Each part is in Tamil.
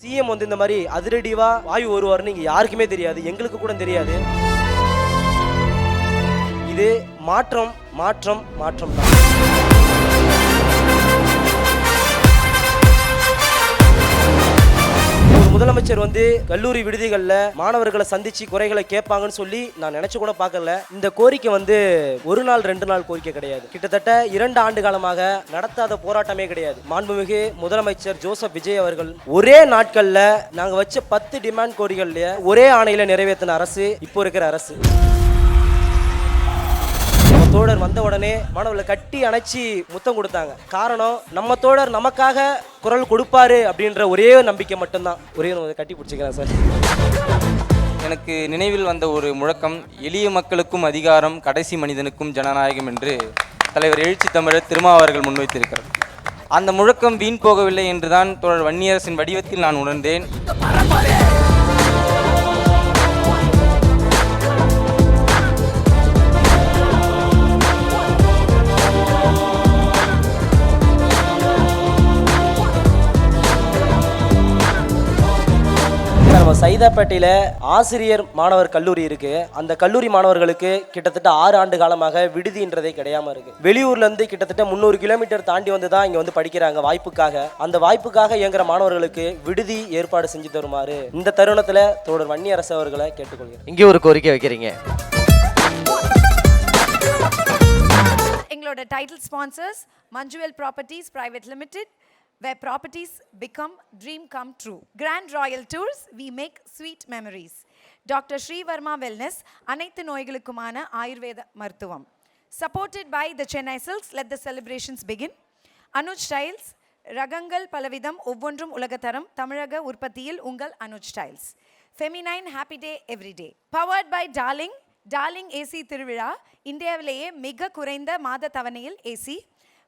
சிஎம் வந்து இந்த மாதிரி அதிரடிவா வாயு வருவார்னு இங்க யாருக்குமே தெரியாது, எங்களுக்கு கூட தெரியாது. இது மாற்றம் மாற்றம் மாற்றம் தான். ஒரு முதலமைச்சர் வந்து கல்லூரி விடுதிகளில் மாணவர்களை சந்திச்சு குறைகளை கேட்பாங்கன்னு சொல்லி நான் நினைச்சு கூட பார்க்கல. இந்த கோரிக்கை வந்து ஒரு நாள் 2 நாள் கோரிக்கை கிடையாது. கிட்டத்தட்ட 2 ஆண்டு காலமாக நடத்தாத போராட்டமே கிடையாது. மாண்புமிகு முதலமைச்சர் ஜோசப் விஜய் அவர்கள் ஒரே நாட்கள்ல நாங்க வச்ச 10 டிமாண்ட் கோரிக்கைகள்ல ஒரே ஆணையில நிறைவேற்றின அரசு இப்போ இருக்கிற அரசு. தோழர் வந்த உடனே மாணவர்களை கட்டி அணைச்சி முத்தம் கொடுத்தாங்க. காரணம், நம்ம தோழர் நமக்காக குரல் கொடுப்பாரு அப்படின்ற ஒரே நம்பிக்கை மட்டும்தான். ஒரே கட்டி பிடிச்சிக்கிறேன் சார். எனக்கு நினைவில் வந்த ஒரு முழக்கம், எளிய மக்களுக்கும் அதிகாரம், கடைசி மனிதனுக்கும் ஜனநாயகம் என்று தலைவர் எழுச்சி தமிழர் திருமாவர்கள் முன்வைத்திருக்கிறார். அந்த முழக்கம் வீண் போகவில்லை என்றுதான் தோழர் வன்னியரசின் வடிவத்தில் நான் உணர்ந்தேன். நம்ம சைதாப்பேட்டையில் ஆசிரியர் மாணவர் கல்லூரி இருக்கு. அந்த கல்லூரி மாணவர்களுக்கு கிட்டத்தட்ட 6 ஆண்டு காலமாக விடுதின்றதே கிடையாம இருக்கு. வெளியூர்ல இருந்து கிட்டத்தட்ட 300 கிலோமீட்டர் தாண்டி வந்து தான் இங்க வந்து படிக்கிறாங்க வாய்ப்புக்காக. அந்த வாய்ப்புக்காக இயங்குற மாணவர்களுக்கு விடுதி ஏற்பாடு செஞ்சு தருமாறு இந்த தருணத்துல தோழர் வன்னியரசு அவர்களை கேட்டுக்கொள்கிறேன். இங்கே ஒரு கோரிக்கை வைக்கிறீங்க. எங்களோட title sponsors Manjummel properties private limited, where properties become dream come true. Grand Royal Tours, we make sweet memories. Dr. Sri Varma Wellness, அனைத்து நோய்களுக்குமான ஆயுர்வேத மருத்துவம். Supported by the Chennai Silks, let the celebrations begin. Anuj Styles, ரகங்கள் பலவிதம் ஒவ்வொன்றும் உலகத்தரம், தமிழக உற்பத்தியில் உங்கள் Anuj styles. Feminine happy day every day. Powered by Darling AC திருவிழா, இந்தியாவிலேயே மிக குறைந்த மாத தவணையில் AC.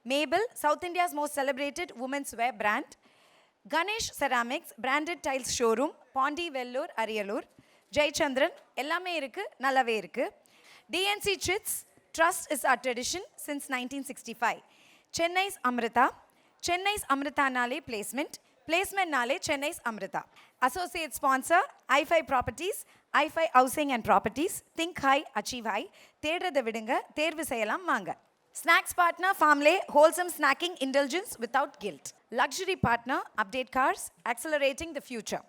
Mabel, South India's most celebrated women's wear brand. Ganesh Ceramics, branded tiles showroom, Pondi Vellur, Ariyalur. Jaychandran, எல்லாமே இருக்கு, நல்லாவே இருக்கு. DNC Chits, trust is our tradition since 1965. Chennai's Amrita நாலே placement நாலே Chennai's Amrita. Associate sponsor, i5 Properties, i5 Housing and Properties. Think high, achieve high. தேடுறதை விடுங்க, தேர்வு செய்யலாம் வாங்க. Snacks partner, Farmlay, wholesome snacking indulgence without guilt. Luxury partner, Update Cars, accelerating the future.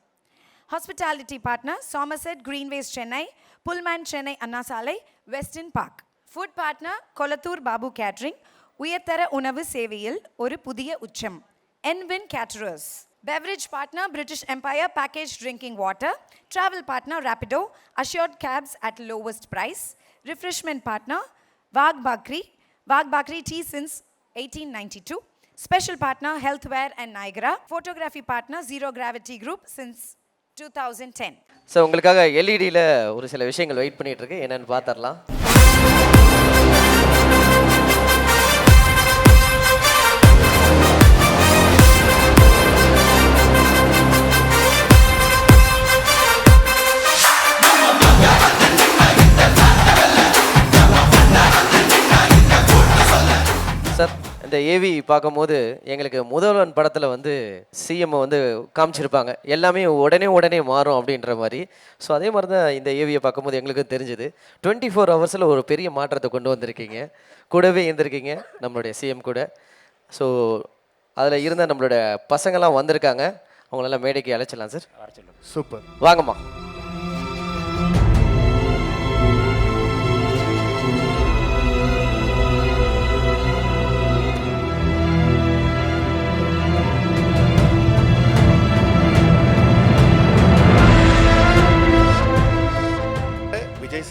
Hospitality partner, Somerset Greenways Chennai, Pullman Chennai Anna Salai, Westin Park. Food partner, Kolattur Babu Catering, உயர்தர உணவு சேவையில் ஒரு புதிய உச்சம். Envin Caterers. Beverage partner, British Empire Packaged Drinking Water. Travel partner, Rapido, assured cabs at lowest price. Refreshment partner, Wagh Bakri tea since 1892. Special partner, Healthware and Niagara. Photography partner, Zero Gravity Group since 2010. So உங்களுக்காக எல்இடியில் ஒரு சில விஷயங்கள் வெயிட் பண்ணிட்டு இருக்கு, என்னன்னு பார்த்துடலாம். சார், இந்த ஏவி பார்க்கும்போது எங்களுக்கு முதல்வன் படத்தில் வந்து சிஎம் வந்து காமிச்சிருப்பாங்க, எல்லாமே உடனே மாறும் அப்படின்ற மாதிரி. ஸோ அதே மாதிரி தான் இந்த ஏவியை பார்க்கும்போது எங்களுக்கு தெரிஞ்சுது. 24 ஹவர்ஸில் ஒரு பெரிய மாற்றத்தை கொண்டு வந்திருக்கீங்க, கூடவே இருந்திருக்கீங்க நம்மளுடைய சிஎம் கூட. ஸோ அதில் இருந்த நம்மளோட பசங்கள்லாம் வந்திருக்காங்க, அவங்களெல்லாம் மேடைக்கு அழைச்சிடலாம் சார். சூப்பர், வாங்கம்மா.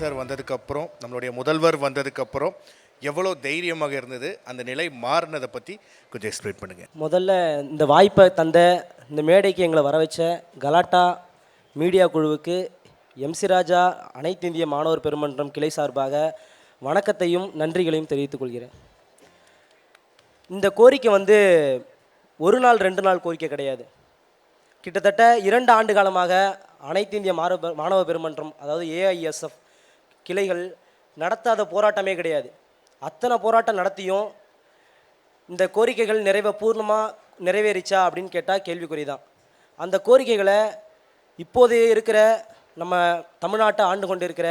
சார் வந்ததுக்கப்புறம், நம்மளுடைய முதல்வர் வந்ததுக்கப்புறம் எவ்வளோ தைரியமாக இருந்தது, அந்த நிலை மாறினதை பற்றி கொஞ்சம் எக்ஸ்பிளைன் பண்ணுங்கள். முதல்ல இந்த வாய்ப்பை தந்த இந்த மேடைக்கு எங்களை வர வச்ச கலாட்டா மீடியா குழுவுக்கு எம்சி ராஜா அனைத்து இந்திய மாணவர் பெருமன்றம் கிளை சார்பாக வணக்கத்தையும் நன்றிகளையும் தெரிவித்துக் கொள்கிறேன். இந்த கோரிக்கை வந்து ஒரு நாள் 2 நாள் கோரிக்கை கிடையாது. கிட்டத்தட்ட 2 ஆண்டு காலமாக அனைத்து இந்திய மாணவர் பெருமன்றம், அதாவது ஏஐஎஸ்எஃப் கிளைகள் நடத்தாத போராட்டமே கிடையாது. அத்தனை போராட்டம் நடத்தியும் இந்த கோரிக்கைகள் பூர்ணமாக நிறைவேறிச்சா அப்படின்னு கேட்டால் கேள்விக்குறி தான். அந்த கோரிக்கைகளை இப்போது இருக்கிற நம்ம தமிழ்நாட்டை ஆண்டு கொண்டிருக்கிற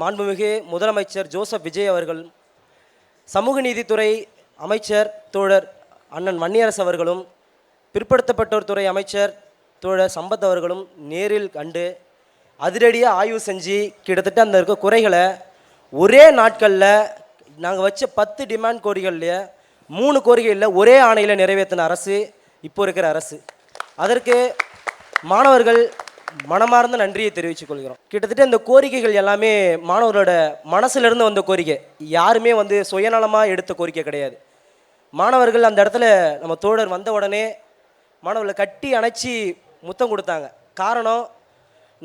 மாண்புமிகு முதலமைச்சர் ஜோசப் விஜய் அவர்கள், சமூக நீதித்துறை அமைச்சர் தோழர் அண்ணன் வன்னியரசு அவர்களும், பிற்படுத்தப்பட்டோர் துறை அமைச்சர் தோழர் சம்பத் அவர்களும் நேரில் கண்டு அதிரடியாக ஆய்வு செஞ்சு கிட்டத்தட்ட அந்த இருக்க குறைகளை ஒரே நாட்களில் நாங்கள் வச்ச 10 டிமாண்ட் கோரிக்கைகள்லையே 3 கோரிக்கைகளில் ஒரே ஆணையில் நிறைவேற்றின அரசு இப்போ இருக்கிற அரசு. அதற்கு மாணவர்கள் மனமார்ந்த நன்றியை தெரிவித்துக் கொள்கிறோம். கிட்டத்தட்ட இந்த கோரிக்கைகள் எல்லாமே மாணவர்களோட மனசுலேருந்து வந்த கோரிக்கை, யாருமே சுயநலமாக எடுத்த கோரிக்கை கிடையாது. மாணவர்கள் அந்த இடத்துல நம்ம தோழர் வந்த உடனே மாணவர்களை கட்டி அணைச்சி முத்தம் கொடுத்தாங்க. காரணம்,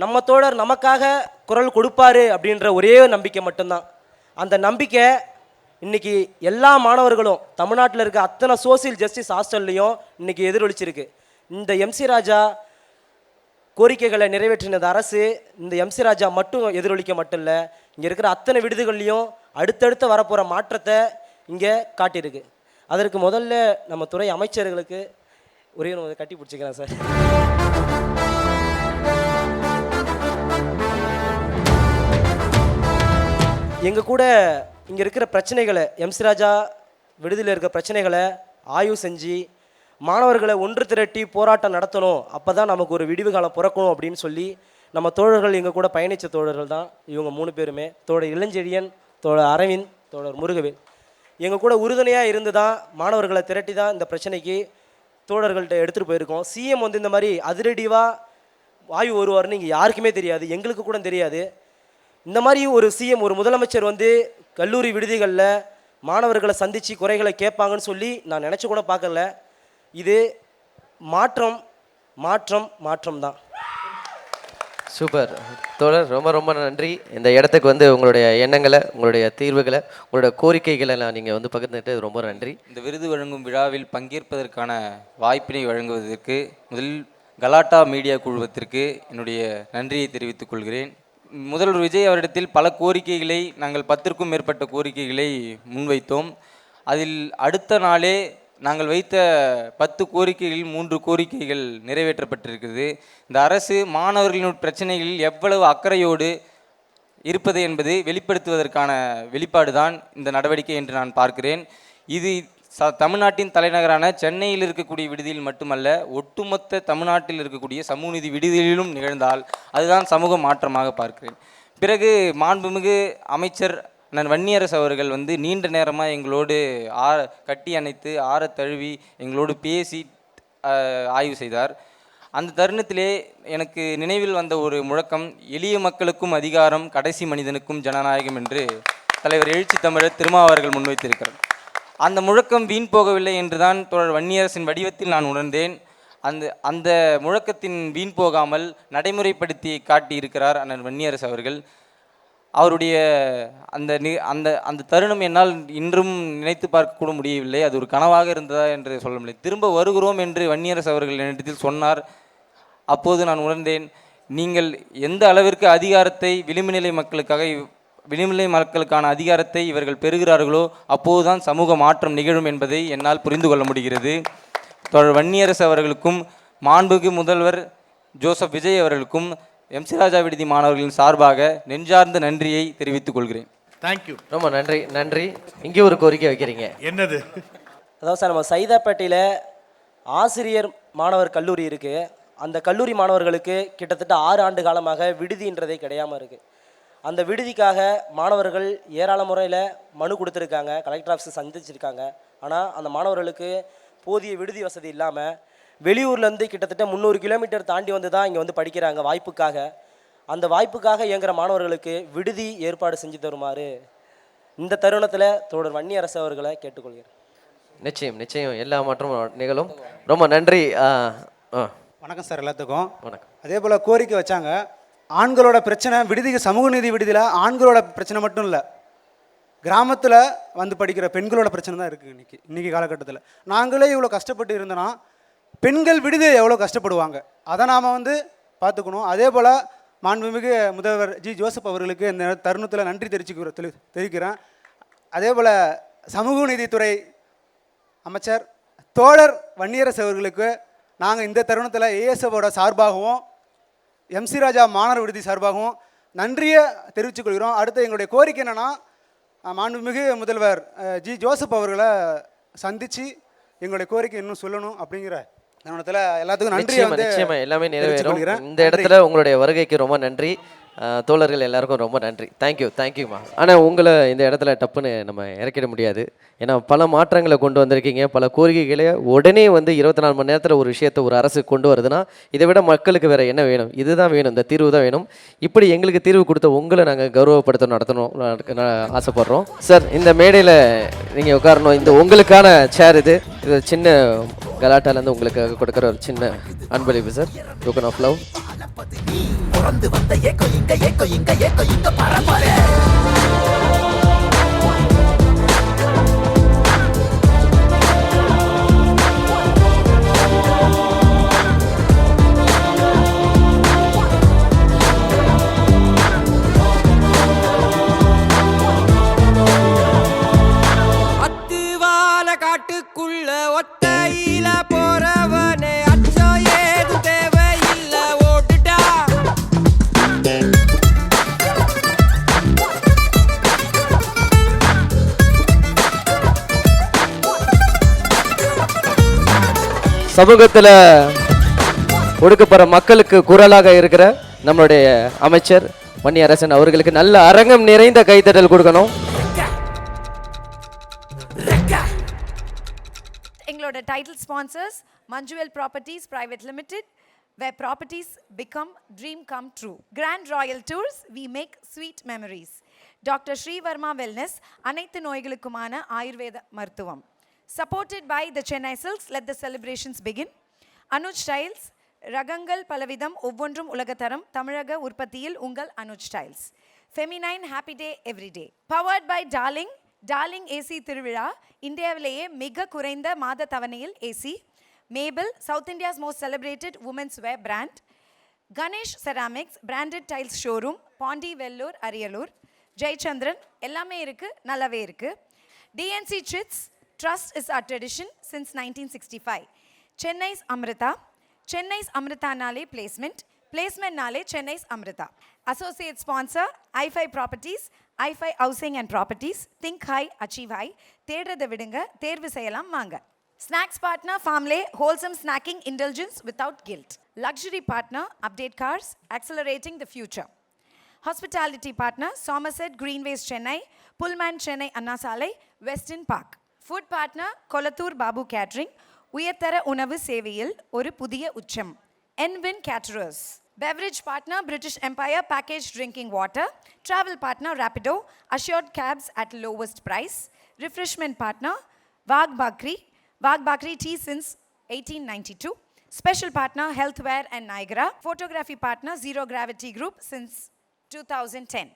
நம்ம தோழர் நமக்காக குரல் கொடுப்பாரு அப்படின்ற ஒரே நம்பிக்கை மட்டும்தான். அந்த நம்பிக்கை இன்னைக்கு எல்லா மாணவர்களும் தமிழ்நாட்டில் இருக்க அத்தனை சோசியல் ஜஸ்டிஸ் ஹாஸ்டல்லையும் இன்னைக்கு எதிரொலிச்சிருக்கு. இந்த எம்சி ராஜா கோரிக்கைகளை நிறைவேற்றினது அரசு இந்த எம்சி ராஜா மட்டும் எதிரொலிக்க மட்டும் இல்லை, இங்கே இருக்கிற அத்தனை விடுதிகள்லையும் அடுத்தடுத்து வரப்போகிற மாற்றத்தை இங்கே காட்டியிருக்கு. அதற்கு முதல்ல நம்ம துறை அமைச்சர்களுக்கு ஒரே ஒரு கட்டி பிடிச்சிக்கிறேன் சார். எங்கள் கூட இங்கே இருக்கிற பிரச்சனைகளை, எம்சி ராஜா விடுதியில் இருக்கிற பிரச்சனைகளை ஆய்வு செஞ்சு மாணவர்களை ஒன்று திரட்டி போராட்டம் நடத்தணும், அப்போ தான் நமக்கு ஒரு விடிவு காலம் பிறக்கணும் அப்படின்னு சொல்லி நம்ம தோழர்கள் எங்கள் கூட பயணித்த தோழர்கள் தான் இவங்க 3 பேருமே. தோழர் இளஞ்செழியன், தோழர் அரவிந்த், தோழர் முருகவேல் எங்கள் கூட உறுதுணையாக இருந்து தான் மாணவர்களை திரட்டி தான் இந்த பிரச்சனைக்கு தோழர்கள்ட்ட எடுத்துகிட்டு போயிருக்கோம். சிஎம் இந்த மாதிரி அதிரடிவாக ஆய்வு வருவார்னு இங்கே யாருக்குமே தெரியாது, எங்களுக்கு கூட தெரியாது. இந்த மாதிரி ஒரு சிஎம், ஒரு முதலமைச்சர் கல்லூரி விடுதிகளில் மாணவர்களை சந்தித்து குறைகளை கேட்பாங்கன்னு சொல்லி நான் நினச்சி கூட பார்க்கல. இது மாற்றம் மாற்றம் மாற்றம் தான். சூப்பர் தோழர், ரொம்ப ரொம்ப நன்றி. இந்த இடத்துக்கு உங்களுடைய எண்ணங்களை, உங்களுடைய தீர்வுகளை, உங்களுடைய கோரிக்கைகளை நீங்கள் பகிர்ந்துட்டு ரொம்ப நன்றி. இந்த விருது வழங்கும் விழாவில் பங்கேற்பதற்கான வாய்ப்பினை வழங்குவதற்கு முதலில் கலாட்டா மீடியா குழுவத்திற்கு என்னுடைய நன்றியை தெரிவித்துக் கொள்கிறேன். முதல்வர் விஜய் அவரிடத்தில் பல கோரிக்கைகளை, நாங்கள் 10க்கும் மேற்பட்ட கோரிக்கைகளை முன்வைத்தோம். அதில் அடுத்த நாளே நாங்கள் வைத்த 10 கோரிக்கைகளில் 3 கோரிக்கைகள் நிறைவேற்றப்பட்டிருக்கிறது. இந்த அரசு மாணவர்களின் பிரச்சனைகளில் எவ்வளவு அக்கறையோடு இருப்பது என்பதை வெளிப்படுத்துவதற்கான வெளிப்பாடு தான் இந்த நடவடிக்கை என்று நான் பார்க்கிறேன். இது தமிழ்நாட்டின் தலைநகரான சென்னையில் இருக்கக்கூடிய விடுதியில் மட்டுமல்ல, ஒட்டுமொத்த தமிழ்நாட்டில் இருக்கக்கூடிய சமூக நீதி விடுதியிலும் நிகழ்ந்தால் அதுதான் சமூக மாற்றமாக பார்க்கிறேன். பிறகு மாண்புமிகு அமைச்சர் நான் வன்னியரசு அவர்கள் நீண்ட நேரமாக எங்களோடு கட்டி அணைத்து ஆற தழுவி எங்களோடு பேசி ஆய்வு செய்தார். அந்த தருணத்திலே எனக்கு நினைவில் வந்த ஒரு முழக்கம், எளிய மக்களுக்கும் அதிகாரம், கடைசி மனிதனுக்கும் ஜனநாயகம் என்று தலைவர் எழுச்சி தமிழர் திருமாவர்கள் முன்வைத்திருக்கிறார். அந்த முழக்கம் வீண் போகவில்லை என்றுதான் தோழர் வன்னியரசின் வடிவத்தில் நான் உணர்ந்தேன். அந்த முழக்கத்தின் வீண் போகாமல் நடைமுறைப்படுத்தி காட்டியிருக்கிறார் அண்ணன் வன்னியரசு அவர்கள். அவருடைய அந்த தருணம் என்னால் இன்றும் நினைத்து பார்க்க கூட முடியவில்லை. அது ஒரு கனவாக இருந்ததா என்று சொல்ல முடியல. திரும்ப வருகிறோம் என்று வன்னியரசு அவர்கள் என்னிடத்தில் சொன்னார். அப்போது நான் உணர்ந்தேன், நீங்கள் எந்த அளவிற்கு அதிகாரத்தை விளிம்புநிலை மக்களுக்கான அதிகாரத்தை இவர்கள் பெறுகிறார்களோ அப்போதுதான் சமூக மாற்றம் நிகழும் என்பதை என்னால் புரிந்து கொள்ள முடிகிறது. தோழர் வன்னியரசு அவர்களுக்கும் மாண்புமிகு முதல்வர் ஜோசப் விஜய் அவர்களுக்கும் எம்சி ராஜா விடுதி மாணவர்களின் சார்பாக நெஞ்சார்ந்த நன்றியை தெரிவித்துக் கொள்கிறேன். தேங்க்யூ, ரொம்ப நன்றி. நன்றி. இங்கே ஒரு கோரிக்கை வைக்கிறீங்க, என்னது? அதாவது சார், நம்ம சைதாப்பேட்டையில் ஆசிரியர் மாணவர் கல்லூரி இருக்குது. அந்த கல்லூரி மாணவர்களுக்கு கிட்டத்தட்ட 6 ஆண்டு காலமாக விடுதின்றதே கிடையாமல் இருக்குது. அந்த விடுதிக்காக மாணவர்கள் ஏராள முறையில் மனு கொடுத்துருக்காங்க, கலெக்டர் ஆஃபீஸை சந்திச்சிருக்காங்க. ஆனால் அந்த மாணவர்களுக்கு போதிய விடுதி வசதி இல்லாமல் வெளியூர்லேருந்து கிட்டத்தட்ட 300 கிலோமீட்டர் தாண்டி தான் இங்கே படிக்கிறாங்க வாய்ப்புக்காக. அந்த வாய்ப்புக்காக இயங்குகிற மாணவர்களுக்கு விடுதி ஏற்பாடு செஞ்சு தருமாறு இந்த தருணத்தில் தோழர் வன்னியரசு அவர்களை கேட்டுக்கொள்கிறேன். நிச்சயம் நிச்சயம் எல்லா மாற்றமும் நிகழும். ரொம்ப நன்றி. வணக்கம் சார் எல்லாத்துக்கும். வணக்கம். அதே போல் கோரிக்கை வச்சாங்க, ஆண்களோட பிரச்சனை விடுதிக்கு, சமூக நீதி விடுதியில் ஆண்களோட பிரச்சனை மட்டும் இல்லை, கிராமத்தில் படிக்கிற பெண்களோட பிரச்சனை தான் இருக்குது இன்றைக்கி காலகட்டத்தில். நாங்களே இவ்வளோ கஷ்டப்பட்டு இருந்தோன்னா பெண்கள் விடுதியை எவ்வளோ கஷ்டப்படுவாங்க, அதை நாம் பார்த்துக்கணும். அதே போல் மாண்புமிகு முதல்வர் ஜோசப் அவர்களுக்கு இந்த தருணத்தில் நன்றி தெரிவிக்கிறேன். அதே போல் சமூக நீதித்துறை அமைச்சர் தோழர் வன்னியரசு அவர்களுக்கு நாங்கள் இந்த தருணத்தில் ஏஎஸ்எஃபோட சார்பாகவும் எம்சி ராஜா மாணவர் விடுதி சார்பாகவும் நன்றியை தெரிவித்துக் கொள்கிறோம். அடுத்து எங்களுடைய கோரிக்கை என்னென்னா, மாண்புமிகு முதல்வர் ஜி ஜோசப் அவர்களை சந்தித்து எங்களுடைய கோரிக்கை இன்னும் சொல்லணும் அப்படிங்கிற தருணத்தில் எல்லாத்துக்கும் நன்றி. நிச்சயமா எல்லாமே நிறைவேறும். இந்த இடத்துல உங்களுடைய வருகைக்கு ரொம்ப நன்றி. தோழர்கள் எல்லாருக்கும் ரொம்ப நன்றி. தேங்க்யூமா. ஆனால் உங்களை இந்த இடத்துல டப்புன்னு நம்ம இறக்கிட முடியாது. ஏன்னா பல மாற்றங்களை கொண்டு வந்திருக்கீங்க. பல கோரிக்கைகளை உடனே வந்து 24 மணி நேரத்தில் ஒரு விஷயத்தை ஒரு அரசு கொண்டு வருதுன்னா இதை விட மக்களுக்கு வேறு என்ன வேணும்? இதுதான் வேணும், இந்த தீர்வு தான் வேணும். இப்படி எங்களுக்கு தீர்வு கொடுத்த உங்களை நாங்கள் நடத்தணும் ஆசைப்படுறோம். சார், இந்த மேடையில் நீங்கள் உட்காரணும். இந்த உங்களுக்கான சேர் இது சின்ன கலாட்டாலேருந்து உங்களுக்கு கொடுக்குற ஒரு சின்ன அன்பளிப்பு சார். Token of love. அத்துவால காட்டுக்குள்ள ஒத்தையில போறவனே அச்சம் ஏது தேவையில்ல, ஓட்டுடா. சமூகத்தில் ஒடுக்கப்படுற மக்களுக்கு குரலாக இருக்கிற நம்மளுடைய அமைச்சர் வன்னியரசன் அவர்களுக்கு நல்ல அரங்கம் நிறைந்த கைத்தட்டல் கொடுக்கணும். எங்களோட title sponsors Manjummel properties private limited, where properties become dream come true. Grand Royal Tours, we make sweet memories. Doctor Sreevarma wellness, அனைத்து நோய்களுக்குமான ஆயுர்வேத மருத்துவம். Supported by the Chennai Silks, let the celebrations begin. Anuj styles, ரகங்கள் பலவிதம், ஒவ்வொன்றும் உலகத்தரம், தமிழக உற்பத்தியில் உங்கள் Anuj styles. Feminine happy day every day. Powered by Darling AC திருவிழா, இந்தியாவிலேயே மிக குறைந்த மாத தவணையில் AC. Maple, South India's most celebrated women's wear brand. Ganesh ceramics, branded tiles showroom, Pondy, Vellore, Ariyalur. Jayachandran, எல்லாமே இருக்கு, நல்லாவே இருக்கு. TNC chits, trust is our tradition since 1965. Chennai's Amrita nale placement nale Chennai's Amrita. Associate sponsor i5 Properties, i5 Housing and Properties. Think high, achieve high. தேடுறதை விடுங்க, தேர்வு செய்யலாம் வாங்க. Snacks partner Farmlay, wholesome snacking indulgence without guilt. Luxury partner Update Cars, accelerating the future. Hospitality partner Somerset Greenways Chennai, Pullman Chennai Anna Salai, Westin Park. Food partner Kolattur Babu Catering, உயர்தர உணவு சேவையில் ஒரு புதிய உச்சம். Envin Caterers. Beverage partner British Empire Packaged Drinking Water. Travel partner Rapido, assured cabs at lowest price. Refreshment partner Wagh Bakri Tea since 1892. Special partner Healthware and Niagara. Photography partner Zero Gravity Group since 2010.